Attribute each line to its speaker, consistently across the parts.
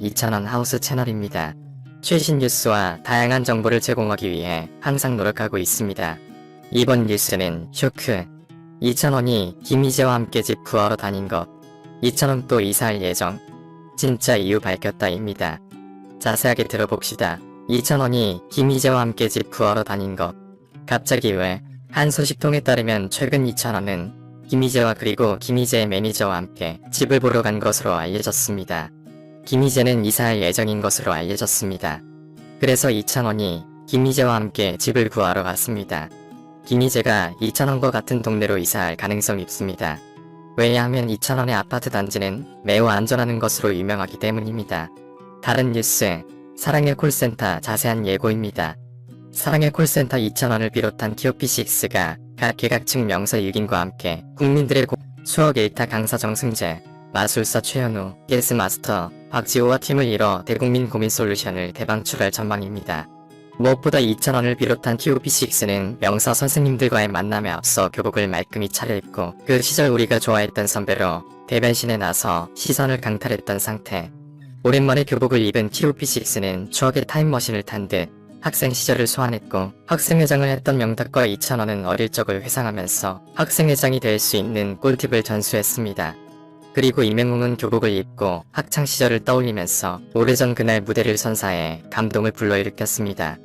Speaker 1: 2,000원 하우스 채널입니다. 최신 뉴스와 다양한 정보를 제공하기 위해 항상 노력하고 있습니다. 이번 뉴스는 쇼크. 2,000원이 김희재와 함께 집 구하러 다닌 것. 2,000원 또 이사할 예정. 진짜 이유 밝혔다입니다. 자세하게 들어봅시다. 2,000원이 김희재와 함께 집 구하러 다닌 것. 갑자기 왜? 한 소식통에 따르면 최근 2,000원은 김희재와 그리고 김희재의 매니저와 함께 집을 보러 간 것으로 알려졌습니다. 김희재는 이사할 예정인 것으로 알려졌습니다. 그래서 2,000원이 김희재와 함께 집을 구하러 갔습니다. 김희재가 2,000원과 같은 동네로 이사할 가능성이 있습니다. 왜냐하면 2,000원의 아파트 단지는 매우 안전하는 것으로 유명하기 때문입니다. 다른 뉴스, 사랑의 콜센터 자세한 예고입니다. 사랑의 콜센터 2,000원을 비롯한 TOP6가 각 개각층 명사 6인과 함께 국민들의 수억 일타 강사 정승재, 마술사 최현우, 게스마스터 박지호와 팀을 이뤄 대국민 고민 솔루션을 대방출할 전망입니다. 무엇보다 2,000원을 비롯한 TOP6는 명사 선생님들과의 만남에 앞서 교복을 말끔히 차려입고 그 시절 우리가 좋아했던 선배로 대변신에 나서 시선을 강탈했던 상태. 오랜만에 교복을 입은 TOP6는 추억의 타임머신을 탄 듯 학생 시절을 소환했고 학생회장을 했던 명탁과 2,000원은 어릴 적을 회상하면서 학생회장이 될 수 있는 꿀팁을 전수했습니다. 그리고 이명웅은 교복을 입고 학창시절을 떠올리면서 오래전 그날 무대를 선사해 감동을 불러일으켰습니다.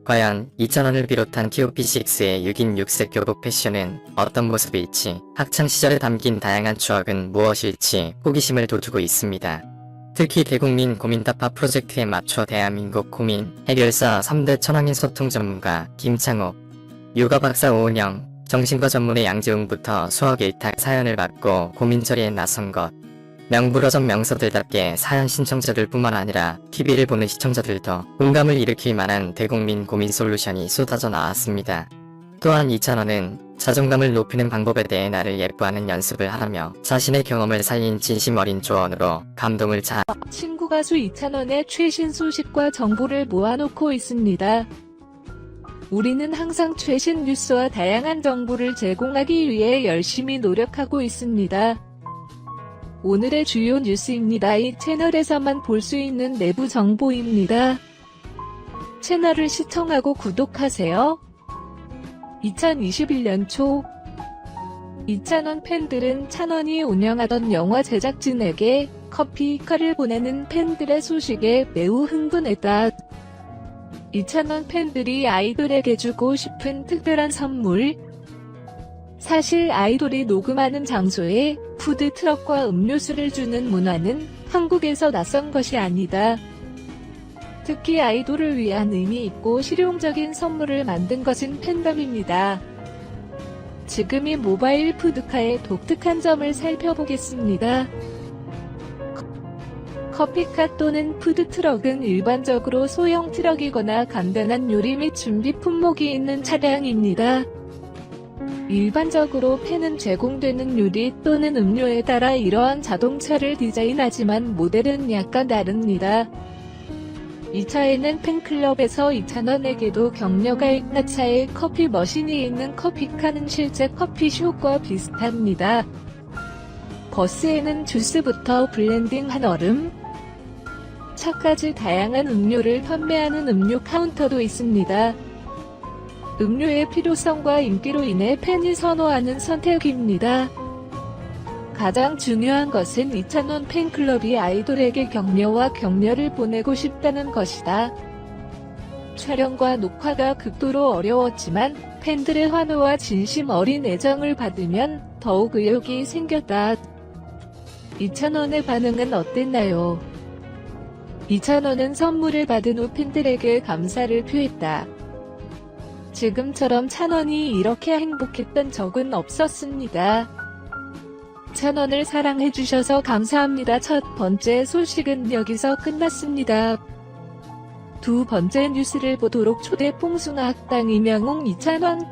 Speaker 1: 과연 2,000원을 비롯한 TOP6의 6인 6색 교복 패션은 어떤 모습일지, 학창시절에 담긴 다양한 추억은 무엇일지 호기심을 돋우고 있습니다. 특히 대국민 고민타파 프로젝트에 맞춰 대한민국 고민 해결사 3대 천왕인 소통 전문가 김창옥, 요가 박사 오은영, 정신과 전문의 양재웅부터 수억 일탁 사연을 받고 고민 처리에 나선 것. 명불허전 명서들답게 사연 신청자들 뿐만 아니라 TV를 보는 시청자들도 공감을 일으킬 만한 대국민 고민 솔루션이 쏟아져 나왔습니다. 또한 2,000원은 자존감을 높이는 방법에 대해 나를 예뻐하는 연습을 하라며 자신의 경험을 살린 진심 어린 조언으로 감동을
Speaker 2: 친구 가수 2,000원의 최신 소식과 정보를 모아놓고 있습니다. 우리는 항상 최신 뉴스와 다양한 정보를 제공하기 위해 열심히 노력하고 있습니다. 오늘의 주요 뉴스입니다. 이 채널에서만 볼 수 있는 내부 정보입니다. 채널을 시청하고 구독하세요. 2021년 초 2,000원 팬들은 1,000원이 운영하던 영화 제작진에게 커피카를 보내는 팬들의 소식에 매우 흥분했다. 2,000원 팬들이 아이돌에게 주고 싶은 특별한 선물. 사실 아이돌이 녹음하는 장소에 푸드트럭과 음료수를 주는 문화는 한국에서 낯선 것이 아니다. 특히 아이돌을 위한 의미 있고 실용적인 선물을 만든 것은 팬덤입니다. 지금 이 모바일 푸드카의 독특한 점을 살펴보겠습니다. 커피카 또는 푸드트럭은 일반적으로 소형 트럭이거나 간단한 요리 및 준비 품목이 있는 차량입니다. 일반적으로 팬은 제공되는 요리 또는 음료에 따라 이러한 자동차를 디자인하지만 모델은 약간 다릅니다. 이 차에는 팬클럽에서 2,000원에게도 격려가 있는 차에 커피 머신이 있는 커피카는 실제 커피숍과 비슷합니다. 버스에는 주스부터 블렌딩한 얼음, 차까지 다양한 음료를 판매하는 음료 카운터도 있습니다. 음료의 필요성과 인기로 인해 팬이 선호하는 선택입니다. 가장 중요한 것은 2,000원 팬클럽이 아이돌에게 격려와 격려를 보내고 싶다는 것이다. 촬영과 녹화가 극도로 어려웠지만 팬들의 환호와 진심 어린 애정을 받으면 더욱 의욕이 생겼다. 2,000원의 반응은 어땠나요? 2,000원은 선물을 받은 후 팬들에게 감사를 표했다. 지금처럼 1,000원이 이렇게 행복했던 적은 없었습니다. 1,000원을 사랑해주셔서 감사합니다. 첫 번째 소식은 여기서 끝났습니다. 두 번째 뉴스를 보도록 초대 뽕숭아 학당 이명웅 2,000원.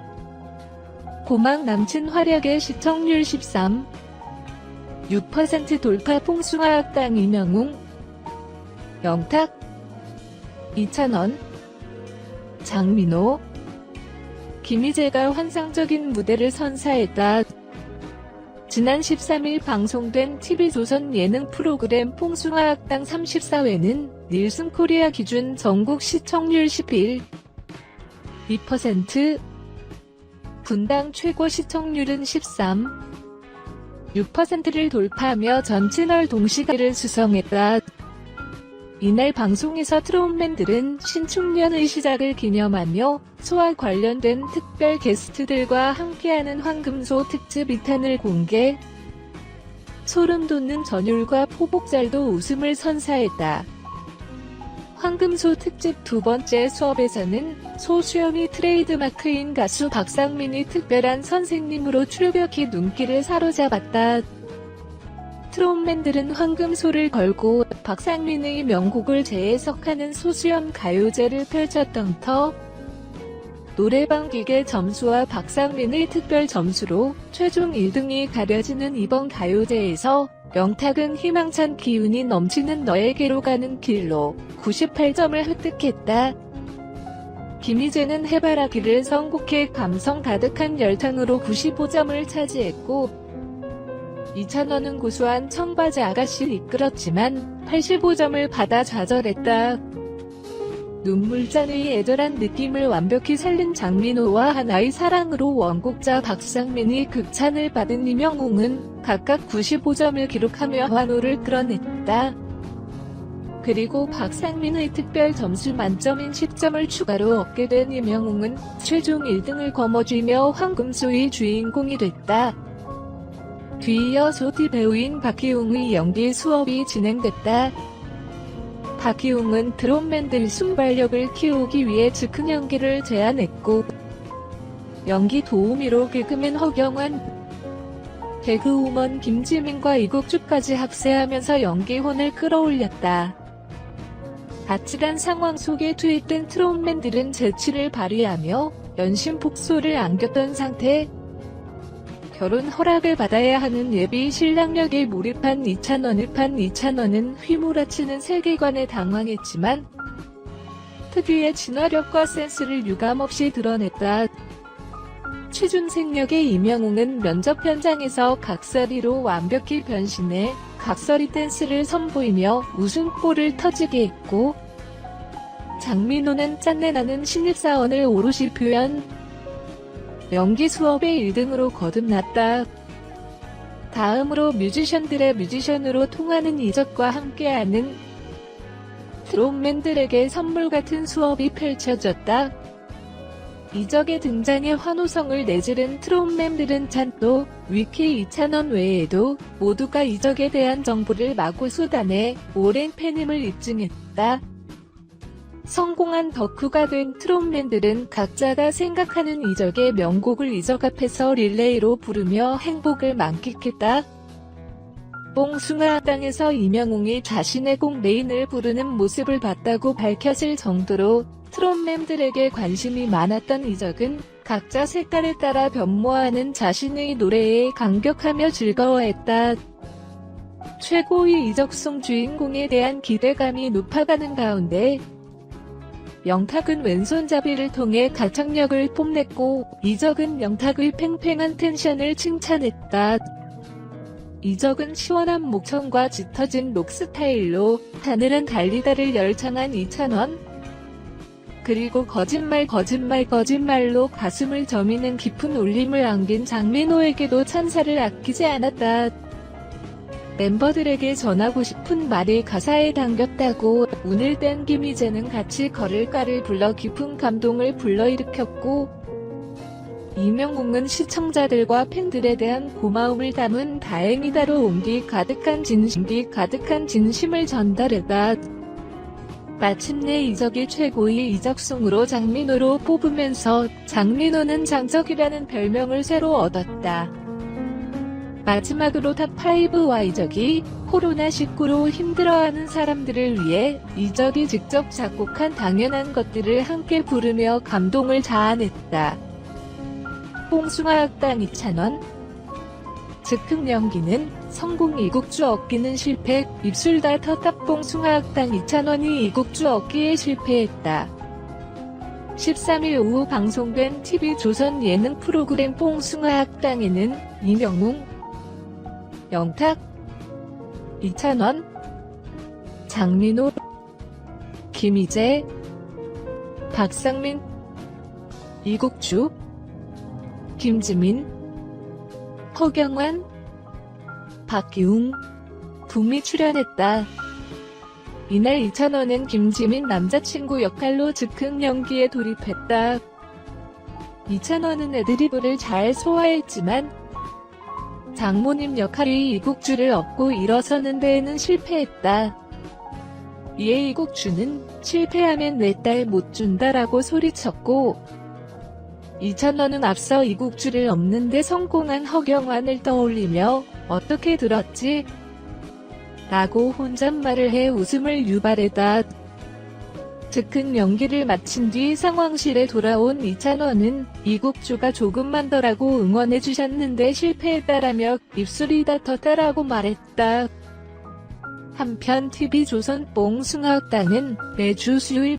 Speaker 2: 고막 남친 활약의 시청률 13.6% 돌파 뽕숭아 학당 이명웅. 영탁 2,000원. 장민호 김희재가 환상적인 무대를 선사했다. 지난 13일 방송된 TV조선 예능 프로그램 뽕숭아학당 34회는 닐슨 코리아 기준 전국 시청률 11.2%, 분당 최고 시청률은 13.6%를 돌파하며 전 채널 동시가를 수성했다. 이날 방송에서 트롯맨들은 신축년의 시작을 기념하며 소와 관련된 특별 게스트들과 함께하는 황금소 특집 2탄을 공개. 소름 돋는 전율과 포복잘도 웃음을 선사했다. 황금소 특집 두 번째 수업에서는 소수염이 트레이드마크인 가수 박상민이 특별한 선생님으로 출격해 눈길을 사로잡았다. 트롯맨들은 황금소를 걸고 박상민의 명곡을 재해석하는 소수염 가요제를 펼쳤던 터 노래방 기계 점수와 박상민의 특별 점수로 최종 1등이 가려지는 이번 가요제에서 명탁은 희망찬 기운이 넘치는 너에게로 가는 길로 98점을 획득했다. 김희재는 해바라기를 선곡해 감성 가득한 열탕으로 95점을 차지했고, 이찬원은 고소한 청바지 아가씨를 이끌었지만 85점을 받아 좌절했다. 눈물잔의 애절한 느낌을 완벽히 살린 장민호와 하나의 사랑으로 원곡자 박상민이 극찬을 받은 이명웅은 각각 95점을 기록하며 환호를 끌어냈다. 그리고 박상민의 특별 점수 만점인 10점을 추가로 얻게 된 이명웅은 최종 1등을 거머쥐며 황금소의 주인공이 됐다. 뒤이어 소티 배우인 박희웅의 연기 수업이 진행됐다. 박희웅은 트롯맨들 순발력을 키우기 위해 즉흥 연기를 제안했고, 연기 도우미로 개그맨 허경환, 개그우먼 김지민과 이국주까지 합세하면서 연기혼을 끌어올렸다. 아찔한 상황 속에 투입된 트롯맨들은 재치를 발휘하며 연신 폭소를 안겼던 상태. 결혼 허락을 받아야 하는 예비 신랑역에 몰입한 이찬원은 휘몰아치는 세계관에 당황했지만 특유의 진화력과 센스를 유감없이 드러냈다. 최준생 역의 이명웅은 면접 현장에서 각설이로 완벽히 변신해 각설이 댄스를 선보이며 웃음골을 터지게 했고, 장민호는 짠내나는 신입사원을 오롯이 표현. 연기 수업의 1등으로 거듭났다. 다음으로 뮤지션들의 뮤지션으로 통하는 이적과 함께하는 트롯맨들에게 선물 같은 수업이 펼쳐졌다. 이적의 등장에 환호성을 내지른 트롯맨들은 찬또, 위키 이찬원 외에도 모두가 이적에 대한 정보를 마구 쏟아내 오랜 팬임을 입증했다. 성공한 덕후가 된 트롯맨들은 각자가 생각하는 이적의 명곡을 이적 앞에서 릴레이로 부르며 행복을 만끽했다. 뽕숭아학당에서 이명웅이 자신의 곡 메인을 부르는 모습을 봤다고 밝혔을 정도로 트롯맨들에게 관심이 많았던 이적은 각자 색깔에 따라 변모하는 자신의 노래에 감격하며 즐거워했다. 최고의 이적송 주인공에 대한 기대감이 높아가는 가운데 명탁은 왼손잡이를 통해 가창력을 뽐냈고, 이적은 명탁의 팽팽한 텐션을 칭찬했다. 이적은 시원한 목청과 짙어진 록 스타일로 하늘은 달리다를 열창한 이찬원, 그리고 거짓말로 가슴을 저미는 깊은 울림을 안긴 장민호에게도 찬사를 아끼지 않았다. 멤버들에게 전하고 싶은 말이 가사에 담겼다고 운을 뗀 김희재는 같이 걸을까를 불러 깊은 감동을 불러일으켰고, 이명웅은 시청자들과 팬들에 대한 고마움을 담은 다행이다로 온기 가득한 진심을 전달했다. 마침내 이적이 최고의 이적송으로 장민호로 뽑으면서 장민호는 장적이라는 별명을 새로 얻었다. 마지막으로 탑5와 이적이 코로나19로 힘들어하는 사람들을 위해 이적이 직접 작곡한 당연한 것들을 함께 부르며 감동을 자아냈다. 뽕숭아학당 이찬원, 즉흥 연기는 성공, 이국주 얻기는 실패. 입술 다 터탑. 뽕숭아학당 이찬원이 이국주 얻기에 실패했다. 13일 오후 방송된 TV조선 예능 프로그램 뽕숭아학당에는 이명웅, 영탁, 이찬원, 장민호, 김희재, 박상민, 이국주, 김지민, 허경환, 박기웅, 붐이 출연했다. 이날 이찬원은 김지민 남자친구 역할로 즉흥 연기에 돌입했다. 이찬원은 애드리브를 잘 소화했지만 장모님 역할이 이국주를 업고 일어서는 데에는 실패했다. 이에 이국주는 실패하면 내 딸 못 준다라고 소리쳤고, 이찬원은 앞서 이국주를 업는데 성공한 허경환을 떠올리며 어떻게 들었지? 라고 혼잣말을 해 웃음을 유발했다. 즉흥 연기를 마친 뒤 상황실에 돌아온 이찬원은 이국주가 조금만 더라고 응원해주셨는데 실패했다라며 입술이 다 텄다라고 말했다. 한편 TV조선 뽕숭아학당은 매주 수요일